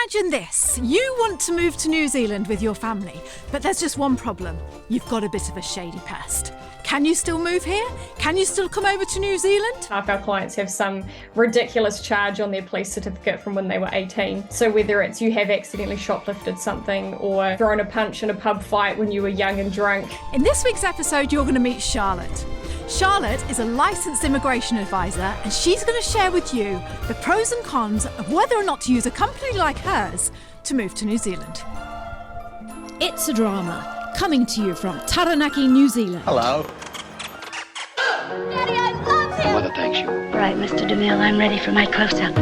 Imagine this. You want to move to New Zealand with your family, but there's just one problem. You've got a bit of a shady past. Can you still move here? Can you still come over to New Zealand? Half our clients have some ridiculous charge on their police certificate from when they were 18. So whether it's you have accidentally shoplifted something or thrown a punch in a pub fight when you were young and drunk. In this week's episode, you're going to meet Charlotte. Charlotte is a licensed immigration advisor, and she's going to share with you the pros and cons of whether or not to use a company like hers to move to New Zealand. It's a Drama, coming to you from Taranaki, New Zealand. Hello. Daddy, I love him! Mother thanks you. Right, Mr. DeMille, I'm ready for my close-up.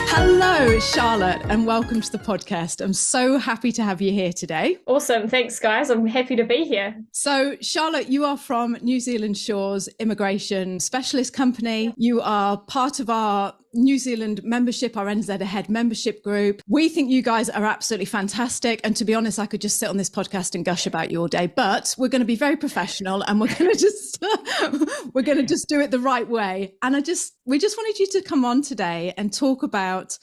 Hello, Charlotte, and welcome to the podcast. I'm so happy to have you here today. Awesome. Thanks, guys. I'm happy to be here. So, Charlotte, you are from New Zealand Shores Immigration Specialist Company. You are part of our New Zealand membership, our NZ Ahead membership group. We think you guys are absolutely fantastic. And to be honest, I could just sit on this podcast and gush about you all day, but we're going to be very professional and we're going to just do it the right way. And we just wanted you to come on today and talk about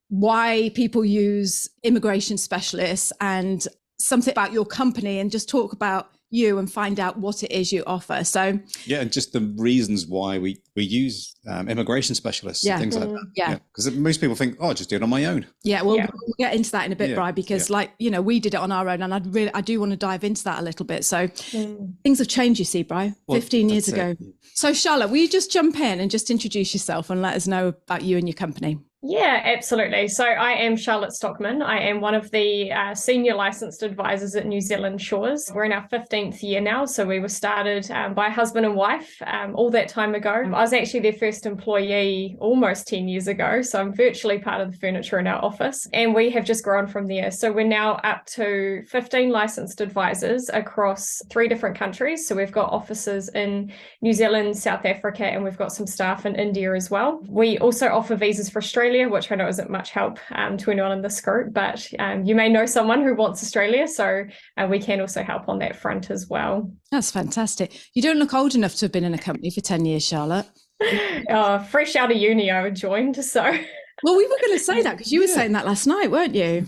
why people use immigration specialists and something about your company, and just talk about you and find out what it is you offer. So yeah, and just the reasons why we use immigration specialists and things like that. Yeah, because most people think, oh, I'll just do it on my own. Yeah, we'll get into that in a bit, Bri, because we did it on our own, and I do want to dive into that a little bit. So things have changed, you see, Bri, 15 years ago. So Charlotte, will you just jump in and just introduce yourself and let us know about you and your company? Yeah, absolutely. So I am Charlotte Stockman. I am one of the senior licensed advisors at New Zealand Shores. We're in our 15th year now. So we were started by a husband and wife all that time ago. I was actually their first employee almost 10 years ago. So I'm virtually part of the furniture in our office. And we have just grown from there. So we're now up to 15 licensed advisors across 3 different countries. So we've got offices in New Zealand, South Africa, and we've got some staff in India as well. We also offer visas for Australia, which I know isn't much help to anyone in this group, but you may know someone who wants Australia, so we can also help on that front as well. That's fantastic. You don't look old enough to have been in a company for 10 years, Charlotte. Fresh out of uni, I joined, so... Well, we were going to say that because you were saying that last night, weren't you?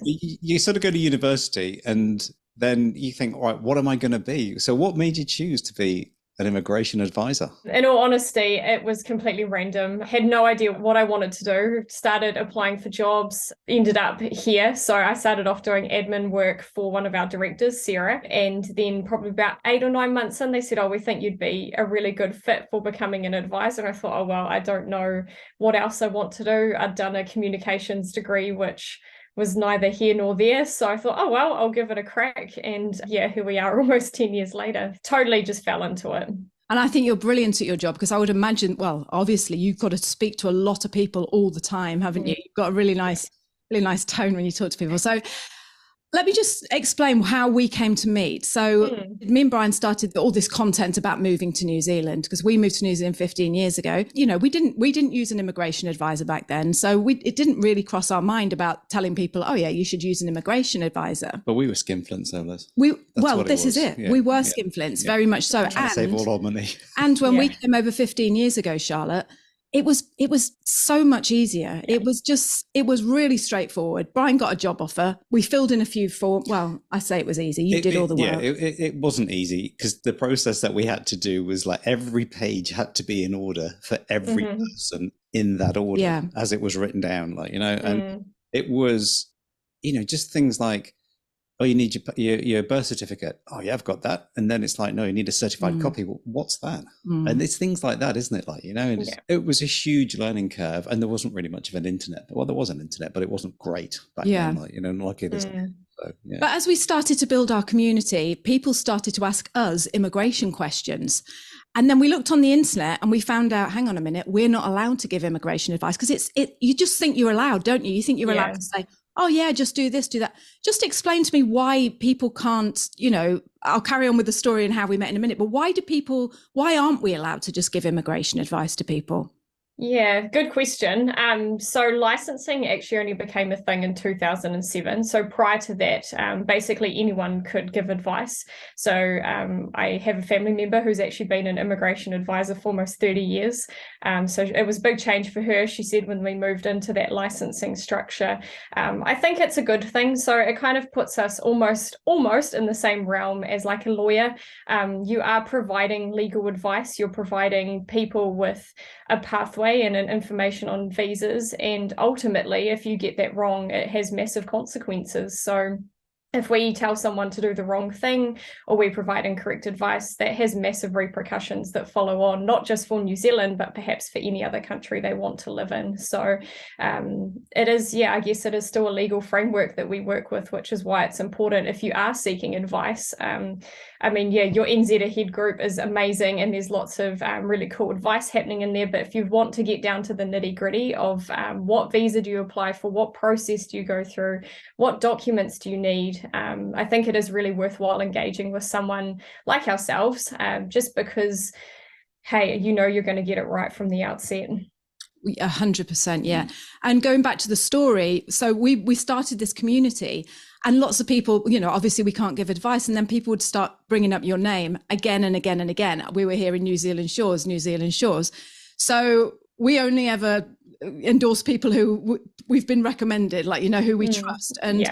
You sort of go to university and then you think, all right, what am I going to be? So what made you choose to be an immigration advisor? In all honesty, it was completely random. Had no idea what I wanted to do. Started applying for jobs, ended up here. So I started off doing admin work for one of our directors, Sarah. And then probably about 8 or 9 months in, they said, oh, we think you'd be a really good fit for becoming an advisor. And I thought, oh, well, I don't know what else I want to do. I'd done a communications degree, which was neither here nor there. So I thought, oh, well, I'll give it a crack. And yeah, here we are almost 10 years later. Totally just fell into it. And I think you're brilliant at your job, because I would imagine, well, obviously you've got to speak to a lot of people all the time, haven't you? You've got a really nice tone when you talk to people. So let me just explain how we came to meet. So me and Brian started all this content about moving to New Zealand because we moved to New Zealand 15 years ago. You know, we didn't use an immigration advisor back then. So it didn't really cross our mind about telling people, oh yeah, you should use an immigration advisor. But we were skinflints, though, Liz. This is it. Yeah. We were skinflints, very much so. And save all our money. And when we came over 15 years ago, Charlotte, it was so much easier. It was really straightforward. Brian got a job offer. We filled in a few forms. Well, I say it was easy. You did all the work. Yeah, it wasn't easy because the process that we had to do was like every page had to be in order for every person in that order as it was written down, like, you know, and it was, you know, just things like, oh, you need your birth certificate. Oh, yeah, I've got that. And then it's like, no, you need a certified copy. Well, what's that? And it's things like that, isn't it? Like, you know, and it was a huge learning curve, and there wasn't really much of an internet. Well, there was an internet, but it wasn't great back then, like, you know, like it is now. So, yeah. But as we started to build our community, people started to ask us immigration questions. And then we looked on the internet and we found out, hang on a minute, we're not allowed to give immigration advice, because you just think you're allowed, don't you? You think you're allowed to say, oh yeah, just do this, do that. Just explain to me why people can't, you know, I'll carry on with the story and how we met in a minute, but why aren't we allowed to just give immigration advice to people? Yeah, good question. So licensing actually only became a thing in 2007. So prior to that, basically anyone could give advice. So I have a family member who's actually been an immigration advisor for almost 30 years. So it was a big change for her. She said when we moved into that licensing structure, I think it's a good thing. So it kind of puts us almost in the same realm as like a lawyer. You are providing legal advice. You're providing people with a pathway and an information on visas, and ultimately if you get that wrong, it has massive consequences. So if we tell someone to do the wrong thing or we provide incorrect advice, that has massive repercussions that follow on, not just for New Zealand, but perhaps for any other country they want to live in. So it is, I guess it is still a legal framework that we work with, which is why it's important if you are seeking advice. Your NZ Ahead group is amazing and there's lots of really cool advice happening in there. But if you want to get down to the nitty gritty of what visa do you apply for, what process do you go through, what documents do you need, I think it is really worthwhile engaging with someone like ourselves, just because, hey, you're going to get it right from the outset. 100%, yeah. And going back to the story, so we started this community and lots of people, obviously we can't give advice, and then people would start bringing up your name again and again and again. We were here in New Zealand Shores. So we only ever endorse people who we've been recommended, who we trust. And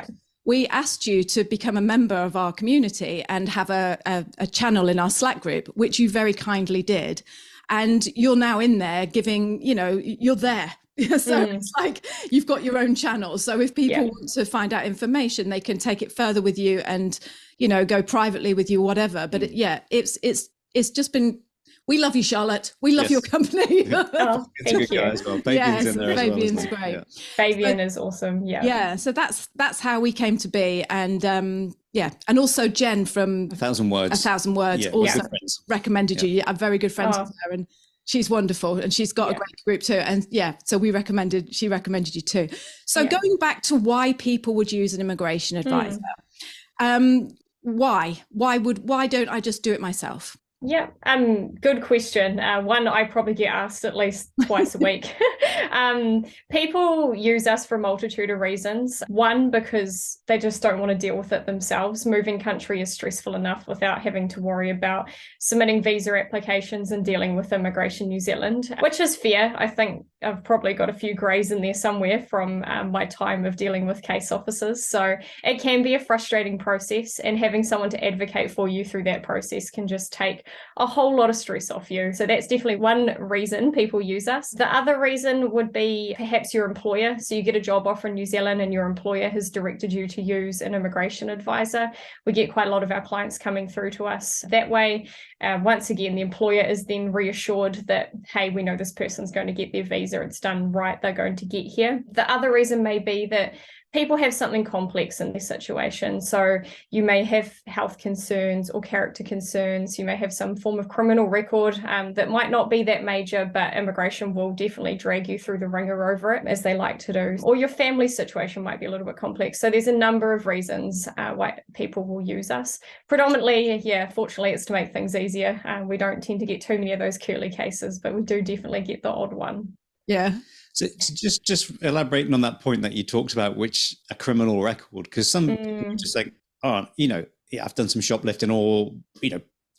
we asked you to become a member of our community and have a channel in our Slack group, which you very kindly did. And you're now in there giving, you're there. So it's like you've got your own channel. So if people want to find out information, they can take it further with you and, go privately with you, whatever. But it's just been, we love you, Charlotte. We love your company. Oh, thank you. As well. Fabian's in there Fabian's as well, great. Yeah. Fabian is awesome. Yeah. So that's how we came to be. And and also Jen from 1,000 Words also recommended you. I'm very good friends with her, and she's wonderful, and she's got a great group too. And so she recommended you too. So going back to why people would use an immigration advisor, why don't I just do it myself? Yeah, good question. One I probably get asked at least twice a week. People use us for a multitude of reasons. One, because they just don't want to deal with it themselves. Moving country is stressful enough without having to worry about submitting visa applications and dealing with Immigration New Zealand, which is fair. I think I've probably got a few greys in there somewhere from my time of dealing with case officers. So it can be a frustrating process, and having someone to advocate for you through that process can just take a whole lot of stress off you. So that's definitely one reason people use us. The other reason would be perhaps your employer. So you get a job offer in New Zealand and your employer has directed you to use an immigration advisor. We get quite a lot of our clients coming through to us that way. Once again, the employer is then reassured that, hey, we know this person's going to get their visa. It's done right. They're going to get here. The other reason may be that people have something complex in their situation. So you may have health concerns or character concerns. You may have some form of criminal record that might not be that major, but immigration will definitely drag you through the ringer over it, as they like to do. Or your family situation might be a little bit complex. So there's a number of reasons why people will use us. Predominantly, fortunately, it's to make things easier. We don't tend to get too many of those curly cases, but we do definitely get the odd one. Yeah. So just elaborating on that point that you talked about, which a criminal record, because some people just like, I've done some shoplifting, or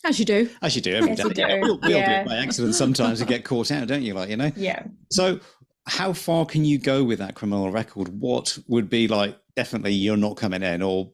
as you do every day. We all do it by accident sometimes and get caught out, don't you? Yeah. So how far can you go with that criminal record? What would be like, definitely you're not coming in, or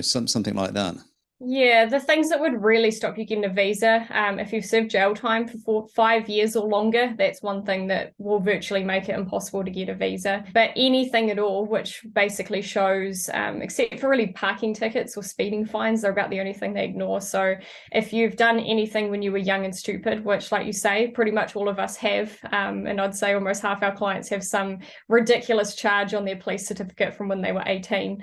something like that? Yeah, the things that would really stop you getting a visa, if you've served jail time for 5 years or longer, that's one thing that will virtually make it impossible to get a visa. But anything at all, which basically shows, except for really parking tickets or speeding fines, they're about the only thing they ignore. So if you've done anything when you were young and stupid, which, like you say, pretty much all of us have, and I'd say almost half our clients have some ridiculous charge on their police certificate from when they were 18.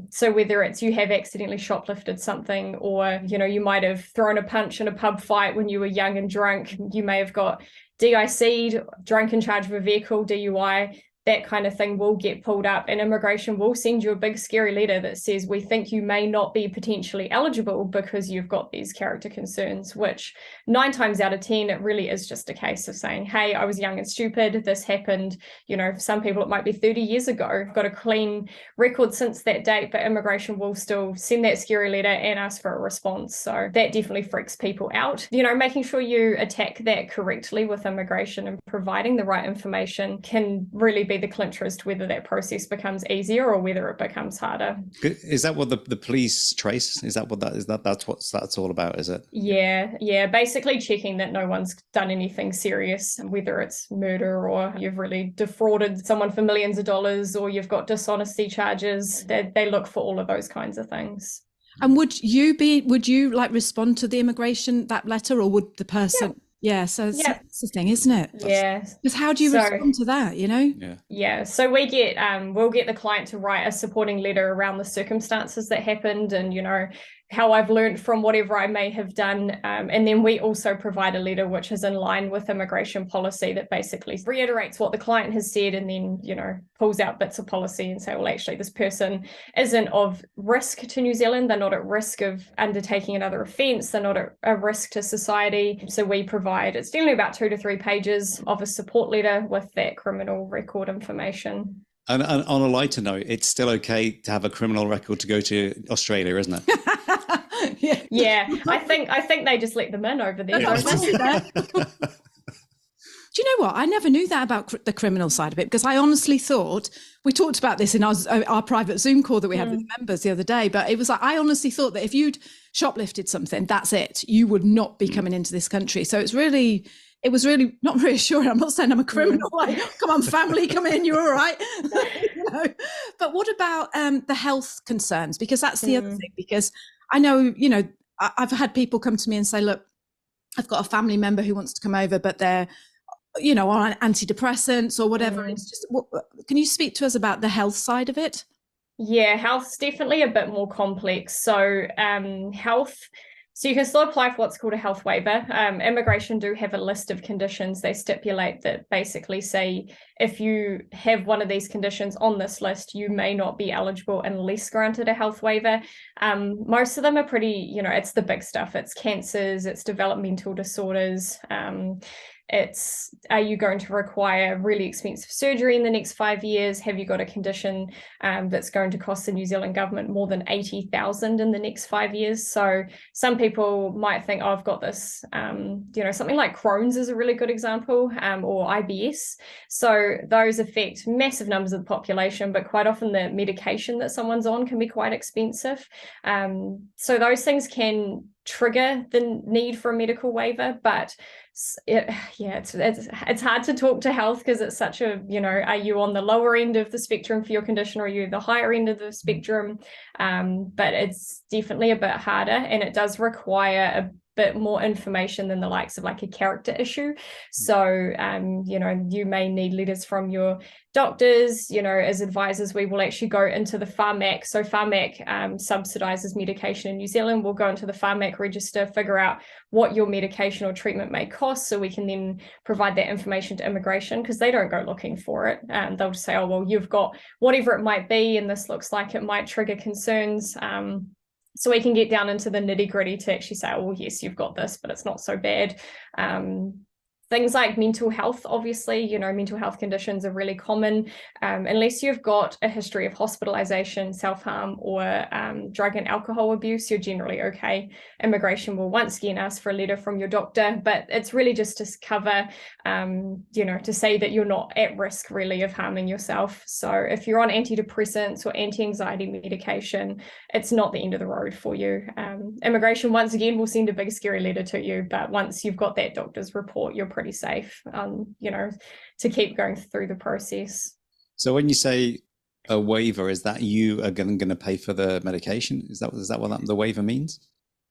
So whether it's you have accidentally shoplifted something, or you might have thrown a punch in a pub fight when you were young and drunk, you may have got DIC'd, drunk in charge of a vehicle, DUI, that kind of thing will get pulled up, and immigration will send you a big scary letter that says, we think you may not be potentially eligible because you've got these character concerns, which 9 times out of 10, it really is just a case of saying, hey, I was young and stupid. This happened, for some people, it might be 30 years ago. I've got a clean record since that date, but immigration will still send that scary letter and ask for a response. So that definitely freaks people out. Making sure you attack that correctly with immigration and providing the right information can really be the clincher as to whether that process becomes easier or whether it becomes harder. Is that what the police trace? Is that what that's what that's all about, is it? Yeah. Basically checking that no one's done anything serious, whether it's murder or you've really defrauded someone for millions of dollars or you've got dishonesty charges. They look for all of those kinds of things. And would you like respond to the immigration, that letter, or would the person? Yeah, so that's the thing, isn't it? Yeah. Because how do you respond to that, Yeah, so we'll get the client to write a supporting letter around the circumstances that happened and, how I've learned from whatever I may have done. And then we also provide a letter which is in line with immigration policy that basically reiterates what the client has said and then, pulls out bits of policy and say, well, actually, this person isn't of risk to New Zealand. They're not at risk of undertaking another offence. They're not at a risk to society. So we provide, it's generally about 2 to 3 pages of a support letter with that criminal record information. And on a lighter note, it's still okay to have a criminal record to go to Australia, isn't it? Yeah. I think they just let them in over there. Do you know what? I never knew that about the criminal side of it, because I honestly thought, we talked about this in our private Zoom call that we had with the members the other day, but it was like, I honestly thought that if you'd shoplifted something, that's it. You would not be coming into this country. So it was really not reassuring. I'm not saying I'm a criminal, like, come on, family, come in, you're all right. But what about the health concerns? Because that's the other thing, because I know, I've had people come to me and say, look, I've got a family member who wants to come over, but they're, on antidepressants or whatever. It's just, can you speak to us about the health side of it? Yeah, health's definitely a bit more complex. So So you can still apply for what's called a health waiver. Immigration do have a list of conditions they stipulate that basically say if you have one of these conditions on this list, you may not be eligible unless granted a health waiver. Most of them are pretty, it's the big stuff. It's cancers, it's developmental disorders. It's, are you going to require really expensive surgery in the next 5 years? Have you got a condition that's going to cost the New Zealand government more than 80,000 in the next 5 years? So some people might think, oh, I've got this, something like Crohn's is a really good example, or IBS. So those affect massive numbers of the population, but quite often the medication that someone's on can be quite expensive. So those things can trigger the need for a medical waiver, but it's hard to talk to health because it's such a, are you on the lower end of the spectrum for your condition or are you the higher end of the spectrum? But it's definitely a bit harder, and it does require a bit more information than the likes of like a character issue. So, you may need letters from your doctors. As advisors, we will actually go into the Pharmac. So Pharmac subsidises medication in New Zealand. We'll go into the Pharmac register, figure out what your medication or treatment may cost, so we can then provide that information to immigration, because they don't go looking for it. They'll just say, oh, well, you've got whatever it might be, and this looks like it might trigger concerns. So we can get down into the nitty gritty to actually say, oh, yes, you've got this, but it's not so bad. Things like mental health, obviously, mental health conditions are really common. Unless you've got a history of hospitalization, self-harm, or drug and alcohol abuse, you're generally okay. Immigration will once again ask for a letter from your doctor, but it's really just to cover, to say that you're not at risk really of harming yourself. So if you're on antidepressants or anti-anxiety medication, it's not the end of the road for you. Immigration, once again, will send a big scary letter to you, but once you've got that doctor's report, you're pretty safe, to keep going through the process. So when you say a waiver, is that you are going to pay for the medication? Is that what the waiver means?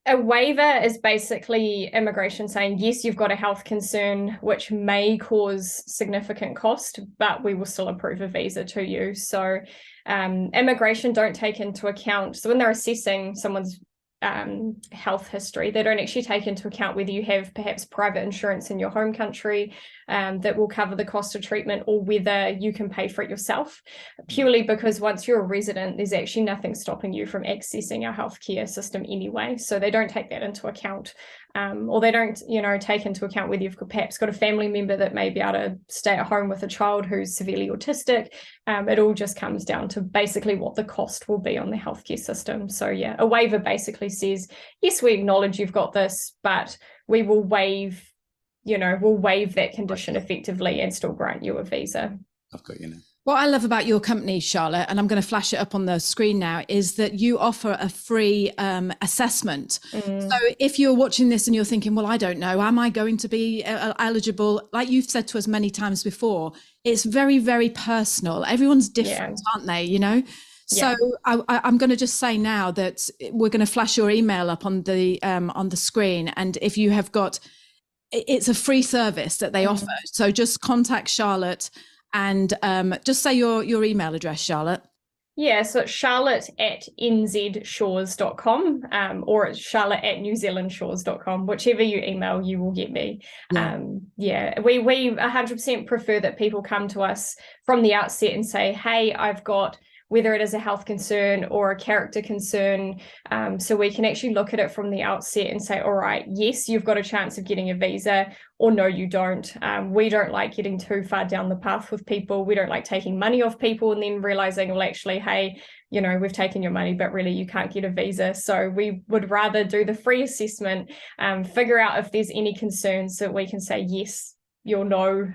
A waiver is basically immigration saying, yes, you've got a health concern which may cause significant cost, but we will still approve a visa to you. So immigration don't take into account, so when they're assessing someone's health history. They don't actually take into account whether you have perhaps private insurance in your home country that will cover the cost of treatment, or whether you can pay for it yourself, purely because once you're a resident, there's actually nothing stopping you from accessing our healthcare system anyway. So they don't take that into account. Or they don't, take into account whether you've perhaps got a family member that may be able to stay at home with a child who's severely autistic. It all just comes down to basically what the cost will be on the healthcare system. So yeah, a waiver basically says, yes, we acknowledge you've got this, but we will waive that condition effectively and still grant you a visa. I've got you now. What I love about your company, Charlotte, and I'm going to flash it up on the screen now, is that you offer a free assessment. So if you're watching this and you're thinking, well, I don't know, am I going to be eligible? Like you've said to us many times before, it's very, very personal. Everyone's different, aren't they? So I'm going to just say now that we're going to flash your email up on the screen. And if you have got, it's a free service that they offer. So just contact Charlotte. And just say your email address, Charlotte. Yeah, so it's charlotte@nzshores.com or it's charlotte@newzealandshores.com. Whichever you email, you will get me. We 100% prefer that people come to us from the outset and say, hey, I've got, whether it is a health concern or a character concern, so we can actually look at it from the outset and say, all right, yes, you've got a chance of getting a visa, or no, you don't. We don't like getting too far down the path with people. We don't like taking money off people and then realizing, well, actually, hey, we've taken your money, but really you can't get a visa. So we would rather do the free assessment, figure out if there's any concerns so we can say yes, you'll know,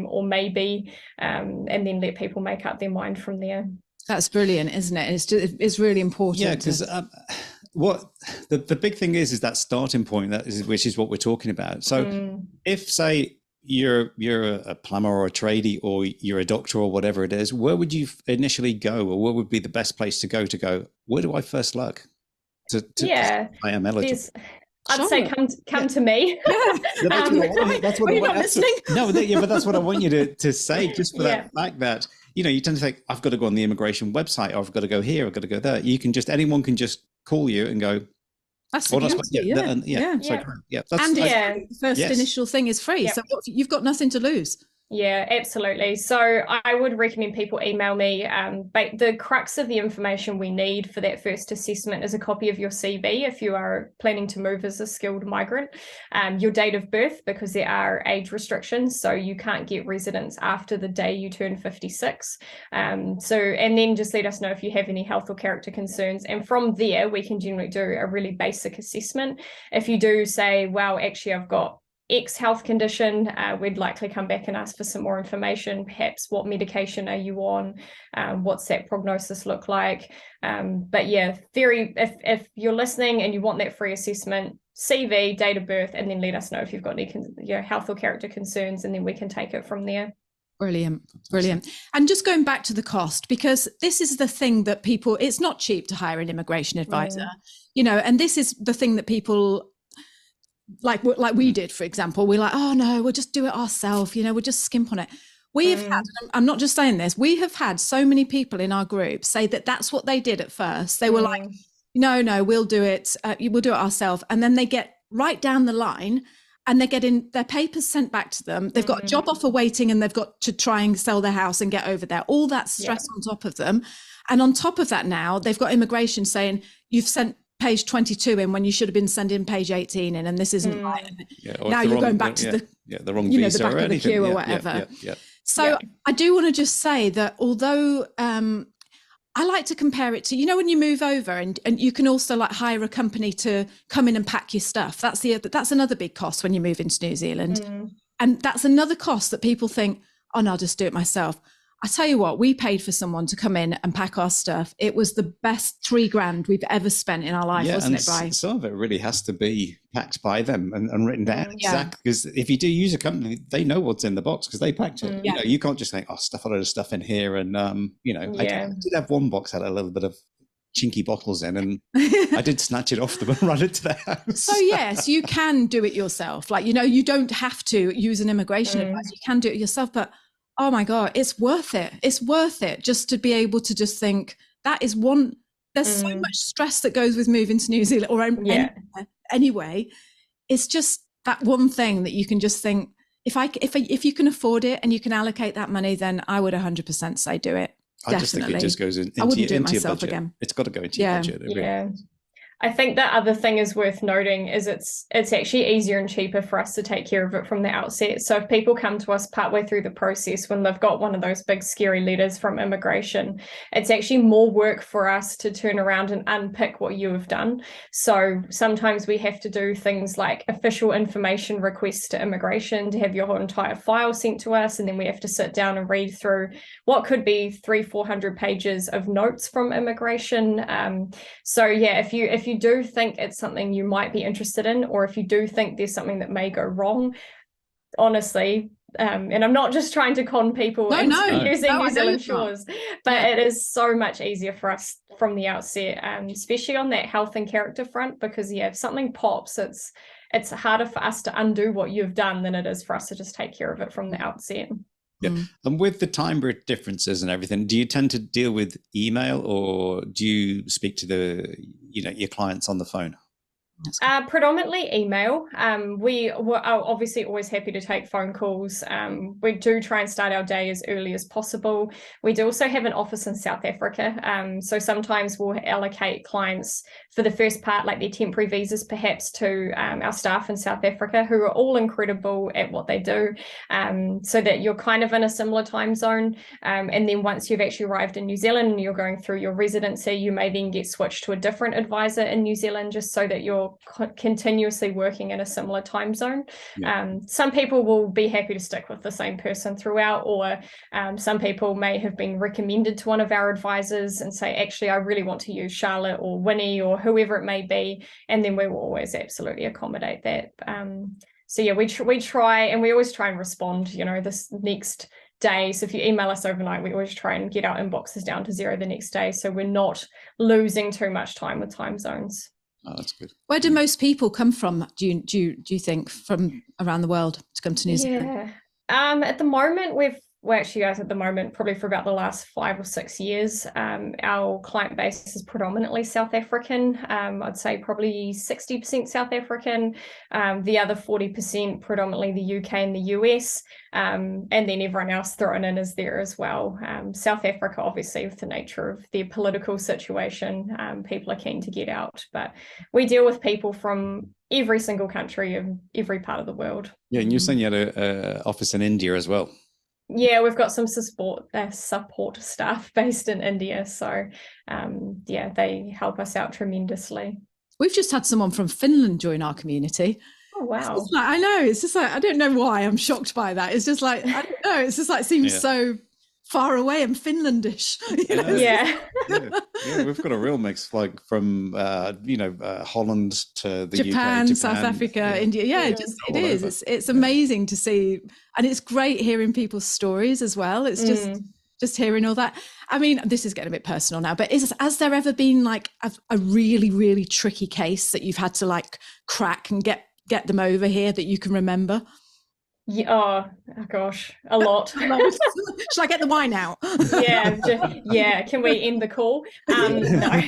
or maybe, and then let people make up their mind from there. That's brilliant, isn't it? It's really important. Yeah, because what the big thing is that starting point, which is what we're talking about. So if, say, you're a plumber or a tradie or you're a doctor or whatever it is, where would you initially go, or what would be the best place to go? Where do I first look? I am eligible. I'd say come to me. That's what I want. But that's what I want you to say, just for that fact that, you tend to think, I've got to go on the immigration website, or I've got to go here, I've got to go there. Anyone can just call you and go, that's the the first initial thing is free. So you've got nothing to lose. Yeah, absolutely. So I would recommend people email me. But the crux of the information we need for that first assessment is a copy of your CV if you are planning to move as a skilled migrant, your date of birth, because there are age restrictions. So you can't get residence after the day you turn 56. And then just let us know if you have any health or character concerns. And from there, we can generally do a really basic assessment. If you do say, well, actually, I've got X health condition, we'd likely come back and ask for some more information. Perhaps what medication are you on? What's that prognosis look like? But yeah, if you're listening and you want that free assessment, CV, date of birth, and then let us know if you've got any health or character concerns, and then we can take it from there. Brilliant. And just going back to the cost, because this is the thing that people, it's not cheap to hire an immigration advisor, and this is the thing that people, like we did, for example, we're like, oh no, we'll just do it ourselves, we'll just skimp on it. We have had, I'm not just saying this, we have had so many people in our group say that that's what they did at first. They were like, no, we'll do it ourselves. And then they get right down the line and they're getting their papers sent back to them. They've got a job offer waiting and they've got to try and sell their house and get over there. All that stress on top of them. And on top of that now, they've got immigration saying, you've sent page 22 in when you should have been sending page 18 in, and this isn't right. Now you're going back to the wrong visa, the back of the queue or whatever. So I do want to just say that although I like to compare it to, when you move over and you can also like hire a company to come in and pack your stuff. That's another big cost when you move into New Zealand. And that's another cost that people think, oh no, I'll just do it myself. I tell you what, we paid for someone to come in and pack our stuff. It was the best $3,000 we've ever spent in our life, wasn't it, Bri? Some of it really has to be packed by them and written down exactly. Because if you do use a company, they know what's in the box because they packed it. You can't just think, stuff a load of stuff in here. And, I did have one box had a little bit of chinky bottles in, and I did snatch it off them and run it to the house. So yes, you can do it yourself. Like, you don't have to use an immigration advisor. You can do it yourself, but oh my God, it's worth it. It's worth it just to be able to just think that is one there's so much stress that goes with moving to New Zealand or anyway. It's just that one thing that you can just think, if you can afford it and you can allocate that money, then I would 100% say do it. I just think it just goes into, I wouldn't do it into myself your budget. again. It's got to go into your budget. Yeah. I think the other thing is worth noting is it's actually easier and cheaper for us to take care of it from the outset. So if people come to us partway through the process when they've got one of those big scary letters from immigration, it's actually more work for us to turn around and unpick what you have done. So sometimes we have to do things like official information requests to immigration to have your whole entire file sent to us, and then we have to sit down and read through what could be 300-400 pages of notes from immigration. So yeah, if you do think it's something you might be interested in, or if you do think there's something that may go wrong, honestly, and I'm not just trying to con people using New Zealand Shores, but it is so much easier for us from the outset, especially on that health and character front, because if something pops, it's harder for us to undo what you've done than it is for us to just take care of it from the outset. Yeah. And with the time differences and everything, do you tend to deal with email, or do you speak to your clients on the phone? Predominantly email. We are obviously always happy to take phone calls. We do try and start our day as early as possible. We do also have an office in South Africa. So sometimes we'll allocate clients for the first part, like their temporary visas, perhaps to our staff in South Africa, who are all incredible at what they do, so that you're kind of in a similar time zone. And then once you've actually arrived in New Zealand and you're going through your residency, you may then get switched to a different advisor in New Zealand, just so that you're continuously working in a similar time zone. Some people will be happy to stick with the same person throughout, or some people may have been recommended to one of our advisors and say, actually, I really want to use Charlotte or Winnie or whoever it may be, and then we will always absolutely accommodate that. So yeah, we try, and we always try and respond, this next day. So if you email us overnight, we always try and get our inboxes down to 0 the next day, so we're not losing too much time with time zones. Oh, that's good. Where do most people come from, do you think, from around the world to come to New Zealand? At the moment, probably for about the last 5 or 6 years, our client base is predominantly South African. I'd say probably 60% South African, the other 40% predominantly the UK and the US, and then everyone else thrown in is there as well. South Africa, obviously, with the nature of their political situation, people are keen to get out, but we deal with people from every single country of every part of the world. Yeah, and you're saying you had an office in India as well. Yeah, we've got some support staff based in India. So, they help us out tremendously. We've just had someone from Finland join our community. Oh, wow. I know. It's just like, I don't know why I'm shocked by that. It's just like, I don't know. It's just like, seems so far away and Finlandish. Yeah, we've got a real mix, like from Holland to the Japan, UK, South Africa, India. It is. It's amazing to see, and it's great hearing people's stories as well. It's just hearing all that. I mean, this is getting a bit personal now, but has there ever been like a really, really tricky case that you've had to like crack and get them over here that you can remember? Yeah, oh gosh, a lot. Shall I get the wine out? Can we end the call? No.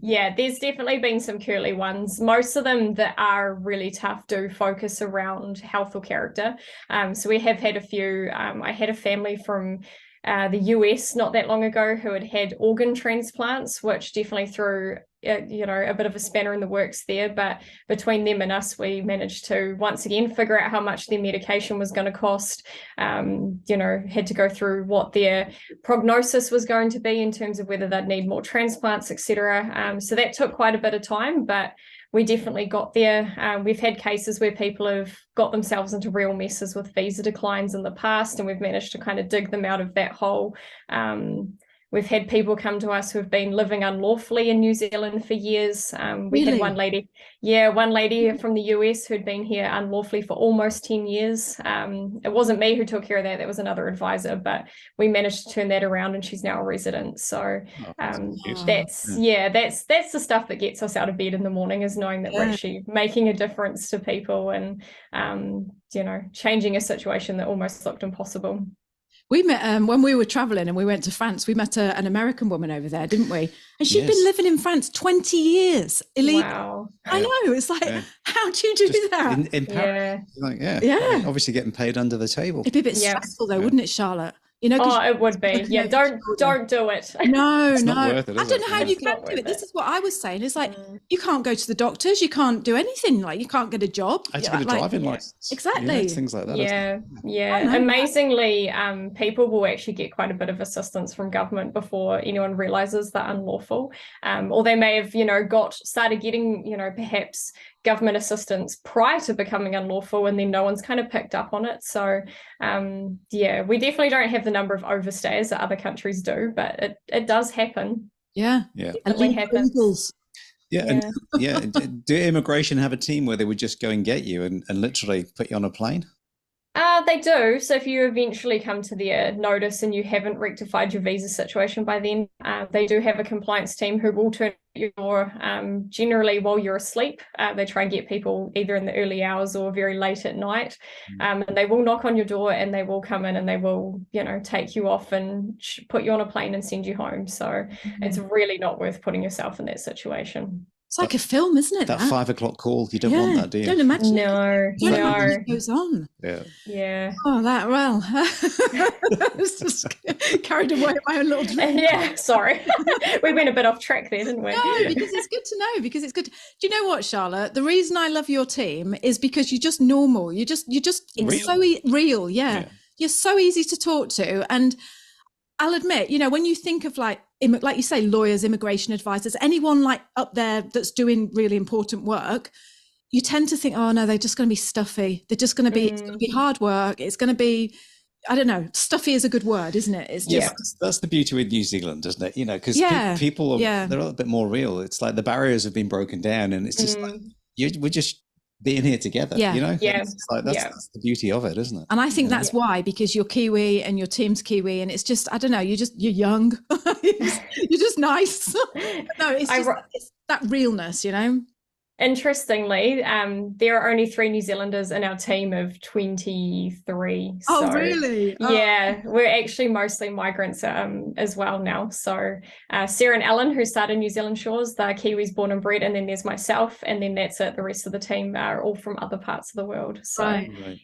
Yeah, there's definitely been some curly ones. Most of them that are really tough do focus around health or character. So we have had a few. I had a family from the US not that long ago who had organ transplants, which definitely threw a bit of a spanner in the works there. But between them and us, we managed to once again figure out how much their medication was going to cost. Had to go through what their prognosis was going to be in terms of whether they'd need more transplants, etc. So that took quite a bit of time, but we definitely got there. We've had cases where people have got themselves into real messes with visa declines in the past, and we've managed to kind of dig them out of that hole. We've had people come to us who have been living unlawfully in New Zealand for years. We had one lady from the US who'd been here unlawfully for almost 10 years. It wasn't me who took care of that. That was another advisor, but we managed to turn that around and she's now a resident. So that's the stuff that gets us out of bed in the morning, is knowing that we're actually making a difference to people and, changing a situation that almost looked impossible. We met when we were traveling and we went to France. We met an American woman over there, didn't we? And she'd Yes. been living in France 20 years. Wow. I know. It's like, how do you do that? In Paris, like, obviously getting paid under the table. It'd be a bit stressful though, wouldn't it, Charlotte? You know, it would be. Yeah, don't do it. No, it's no. not worth it, I don't know how you can do it. This is what I was saying. It's like you can't go to the doctors, you can't do anything. Like you can't get a job. I had to get a driving license. Exactly. Things like that. Yeah. Amazingly, people will actually get quite a bit of assistance from government before anyone realizes they're unlawful. Or they may have, started getting, perhaps government assistance prior to becoming unlawful, and then no one's kind of picked up on it. So we definitely don't have the number of overstays that other countries do, but it does happen. And it happens. Do immigration have a team where they would just go and get you and literally put you on a plane? They do. So if you eventually come to their notice and you haven't rectified your visa situation by then, they do have a compliance team who will turn your generally while you're asleep. They try and get people either in the early hours or very late at night, and they will knock on your door and they will come in and they will take you off and put you on a plane and send you home. So it's really not worth putting yourself in that situation. It's like a film, isn't it? That 5 o'clock call, you don't want that, do you? Don't imagine. No. It goes on. Yeah. Oh, it's just carried away at my own little dream. Yeah, sorry. We went a bit off track there, didn't we? No, because it's good to know. Because it's good. Do you know what, Charlotte? The reason I love your team is because you're just normal. You're just it's so real. Yeah. You're so easy to talk to, and I'll admit, when you think of like you say, lawyers, immigration advisors, anyone like up there that's doing really important work, you tend to think, oh no, they're just going to be stuffy. They're just going to be, it's going to be hard work. It's going to be, I don't know, stuffy is a good word, isn't it? It's just, that's the beauty with New Zealand, isn't it? Because people are, they're a little bit more real. It's like the barriers have been broken down, and it's just like, we're just being here together, It's like, that's the beauty of it, isn't it? And I think that's why, because you're Kiwi and your team's Kiwi, and it's just, I don't know, you're young, you're just nice. No, it's that realness, Interestingly, there are only 3 New Zealanders in our team of 23. Oh, really? Yeah, we're actually mostly migrants as well now. So Sarah and Ellen, who started New Zealand Shores, they're Kiwis born and bred, and then there's myself, and then that's it. The rest of the team are all from other parts of the world. So, And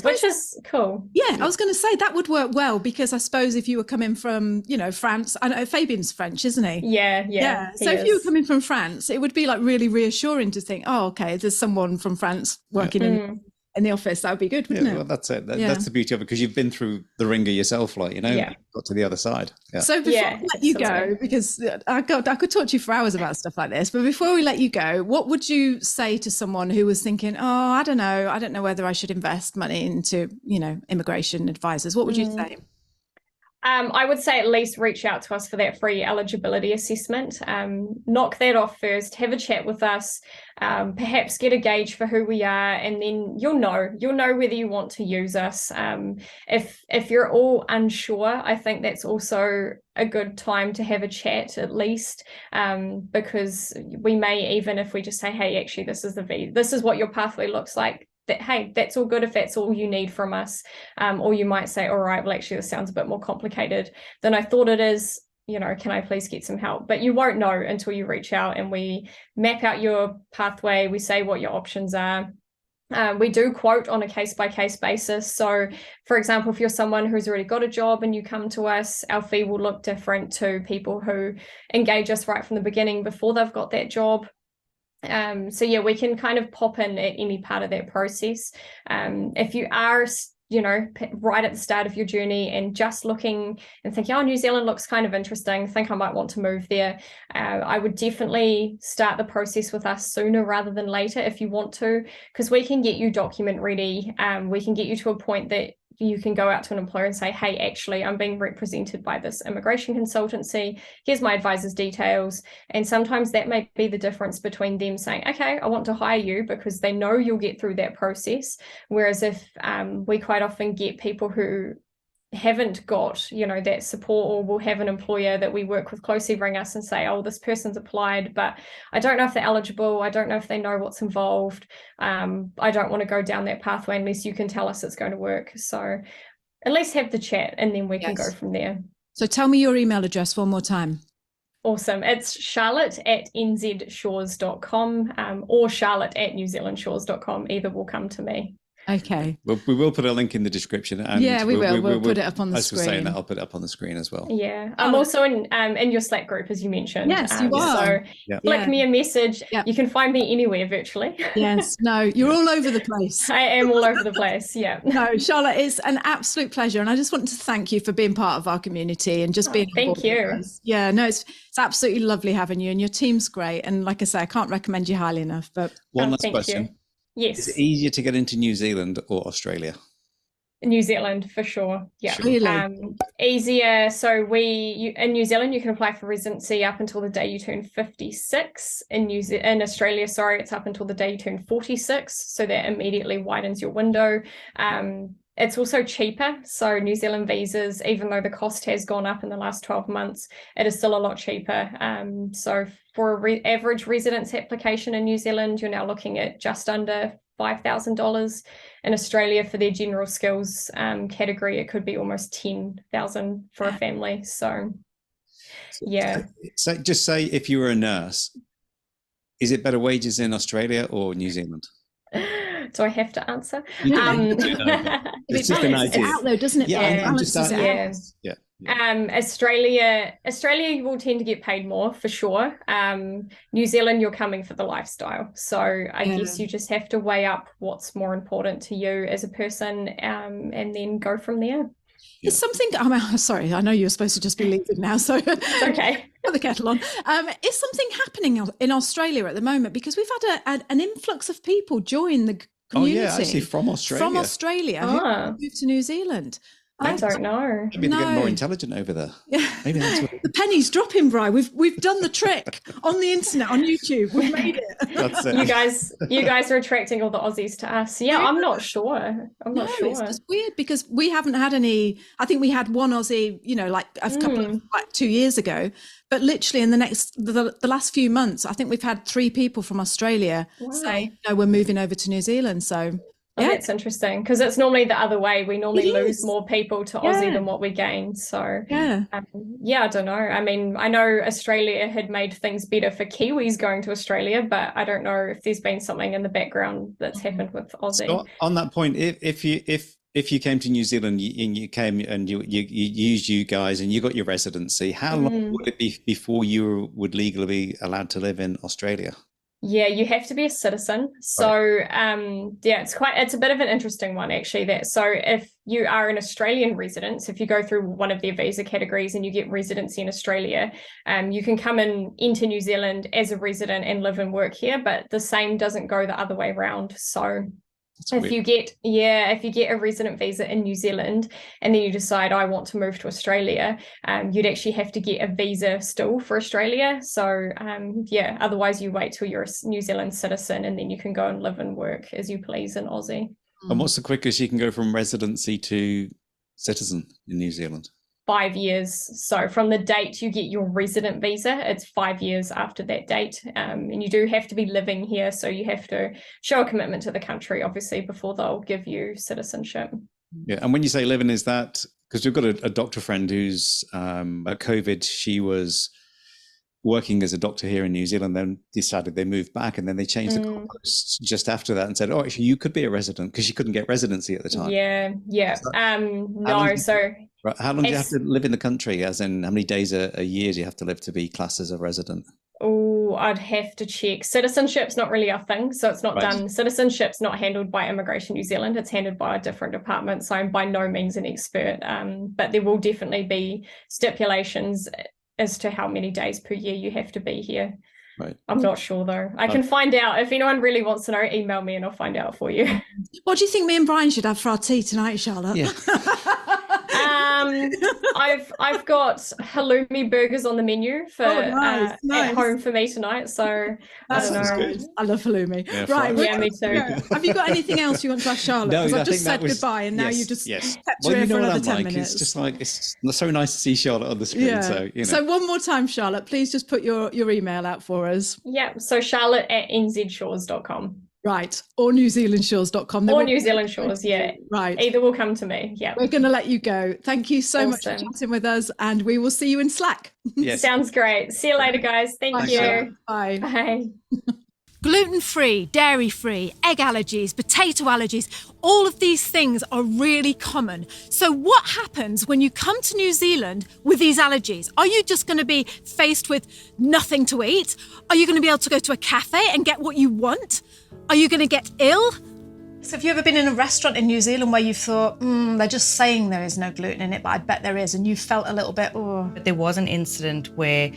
which is cool. Yeah, I was going to say that would work well, because I suppose if you were coming from, France, I know Fabian's French, isn't he? Yeah. So if you were coming from France, it would be like really reassuring to think, oh, okay, there's someone from France working in the office. That would be good, wouldn't it? Well, that's it. That's the beauty of it, because you've been through the ringer yourself, got to the other side. So before I let you go, because I could talk to you for hours about stuff like this, but before we let you go, what would you say to someone who was thinking, oh, I don't know whether I should invest money into, immigration advisors? What would you say? I would say at least reach out to us for that free eligibility assessment. Knock that off first, have a chat with us, perhaps get a gauge for who we are, and then you'll know whether you want to use us. If you're all unsure, I think that's also a good time to have a chat at least, because we may, even if we just say, hey, actually this is what your pathway looks like, that, hey, that's all good if that's all you need from us. Or you might say, all right, well, actually, this sounds a bit more complicated than I thought it is. Can I please get some help? But you won't know until you reach out and we map out your pathway. We say what your options are. We do quote on a case-by-case basis. So, for example, if you're someone who's already got a job and you come to us, our fee will look different to people who engage us right from the beginning before they've got that job. We can kind of pop in at any part of that process. If you are, right at the start of your journey and just looking and thinking, oh, New Zealand looks kind of interesting, think I might want to move there, I would definitely start the process with us sooner rather than later if you want to, because we can get you document ready. We can get you to a point that you can go out to an employer and say, hey, actually, I'm being represented by this immigration consultancy. Here's my advisor's details. And sometimes that may be the difference between them saying, okay, I want to hire you, because they know you'll get through that process. Whereas if we quite often get people who haven't got, that support, or will have an employer that we work with closely ring us and say, oh, this person's applied, but I don't know if they're eligible. I don't know if they know what's involved. I don't want to go down that pathway unless you can tell us it's going to work. So at least have the chat, and then we can go Yes. from there. So tell me your email address one more time. Awesome. It's charlotte@nzshores.com or charlotte@newzealandshores.com. Either will come to me. Okay. Well, we will put a link in the description. And Yeah, we will. We'll put it up on the as we're saying screen. that, I'll put it up on the screen as well. Yeah. I'm also in your Slack group, as you mentioned. Yes, you are. So flick me a message. Yeah. You can find me anywhere virtually. Yes. No, you're all over the place. I am all over the place. Yeah. No, Charlotte, it's an absolute pleasure. And I just want to thank you for being part of our community and just being on thank board you. with us. Yeah, no, it's absolutely lovely having you, and your team's great. And like I say, I can't recommend you highly enough. But One last thank question. you. Yes. Is it easier to get into New Zealand or Australia? New Zealand for sure. Yeah. Sure. Really? Easier. So in New Zealand, you can apply for residency up until the day you turn 56. In Australia, sorry, it's up until the day you turn 46. So that immediately widens your window. It's also cheaper. So New Zealand visas, even though the cost has gone up in the last 12 months, it is still a lot cheaper. So for an average residence application in New Zealand, you're now looking at just under $5,000. In Australia, for their general skills category, it could be almost $10,000 for a family. So, yeah. So just say if you were a nurse, is it better wages in Australia or New Zealand? Do I have to answer? It's just an idea. It's out there, doesn't it? Yeah, I'm just Balances it yeah. out. Australia you will tend to get paid more for sure. New Zealand, you're coming for the lifestyle. So I guess you just have to weigh up what's more important to you as a person, and then go from there. It's something, sorry, I know you're supposed to just be leaving now, so It's okay. Put the kettle on. Is something happening in Australia at the moment? Because we've had an influx of people join the community. Oh yeah, actually from Australia. From Australia who moved to New Zealand. I don't know. Maybe they're getting more intelligent over there. Yeah. Maybe that's what The penny's dropping, Bri. We've done the trick on the internet, on YouTube. We've made it. that's it. You guys are attracting all the Aussies to us. Yeah, I'm not sure. It's just weird because we haven't had any. I think we had one Aussie, like a couple of 2 years ago. But literally in the last few months, I think we've had 3 people from Australia say, no, we're moving over to New Zealand. So yeah, that's interesting because it's normally the other way. We normally lose more people to Aussie than what we gain. So I don't know. I mean, I know Australia had made things better for Kiwis going to Australia, but I don't know if there's been something in the background that's happened with Aussie. So on that point, if you came to New Zealand and you came and you used you guys and you got your residency, how long would it be before you would legally be allowed to live in Australia? Yeah, you have to be a citizen. So it's a bit of an interesting one actually. So if you are an Australian resident, if you go through one of their visa categories and you get residency in Australia, you can come into New Zealand as a resident and live and work here, but the same doesn't go the other way around. So if you get a resident visa in New Zealand and then you decide I want to move to Australia, you'd actually have to get a visa still for Australia. So otherwise you wait till you're a New Zealand citizen and then you can go and live and work as you please in Aussie. And what's the quickest you can go from residency to citizen in New Zealand? 5 years. So from the date you get your resident visa, it's 5 years after that date. And you do have to be living here. So you have to show a commitment to the country, obviously, before they'll give you citizenship. Yeah. And when you say living, is that because we've got a doctor friend who's at COVID, she was working as a doctor here in New Zealand, then decided they moved back and then they changed the goalposts just after that and said, oh, actually, you could be a resident because she couldn't get residency at the time. Yeah. How long do you have to live in the country? As in, how many days a year do you have to live to be classed as a resident? Oh, I'd have to check. Citizenship's not really our thing, so it's not done. Citizenship's not handled by Immigration New Zealand. It's handled by a different department, so I'm by no means an expert. But there will definitely be stipulations as to how many days per year you have to be here. Right. I'm not sure though. I can find out. If anyone really wants to know, email me and I'll find out for you. What do you think me and Brian should have for our tea tonight, Charlotte? Yeah. I've got halloumi burgers on the menu for nice. at home for me tonight. So I don't know. Good. I love halloumi. Yeah, right. Yeah, me too. Have you got anything else you want to ask Charlotte? No, Because I I've just think said goodbye and now you just kept her here for another 10 minutes. It's just like, it's so nice to see Charlotte on the screen. Yeah. So, So one more time, Charlotte, please just put your email out for us. Yeah. So charlotte@nzshores.com. Right. Or newzealandshores.com. Or New Zealand Shores, yeah. Right. Either will come to me, yeah. We're going to let you go. Thank you so much for chatting with us, and we will see you in Slack. Yes. Sounds great. See you later, guys. Thank you. Bye. Bye. Gluten-free, dairy-free, egg allergies, potato allergies, all of these things are really common. So what happens when you come to New Zealand with these allergies? Are you just going to be faced with nothing to eat? Are you going to be able to go to a cafe and get what you want? Are you going to get ill? So have you ever been in a restaurant in New Zealand where you thought, they're just saying there is no gluten in it, but I bet there is, and you felt a little bit, But there was an incident where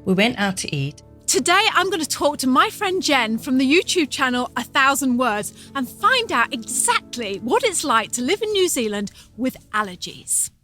we went out to eat. Today, I'm going to talk to my friend Jen from the YouTube channel 1,000 Words and find out exactly what it's like to live in New Zealand with allergies.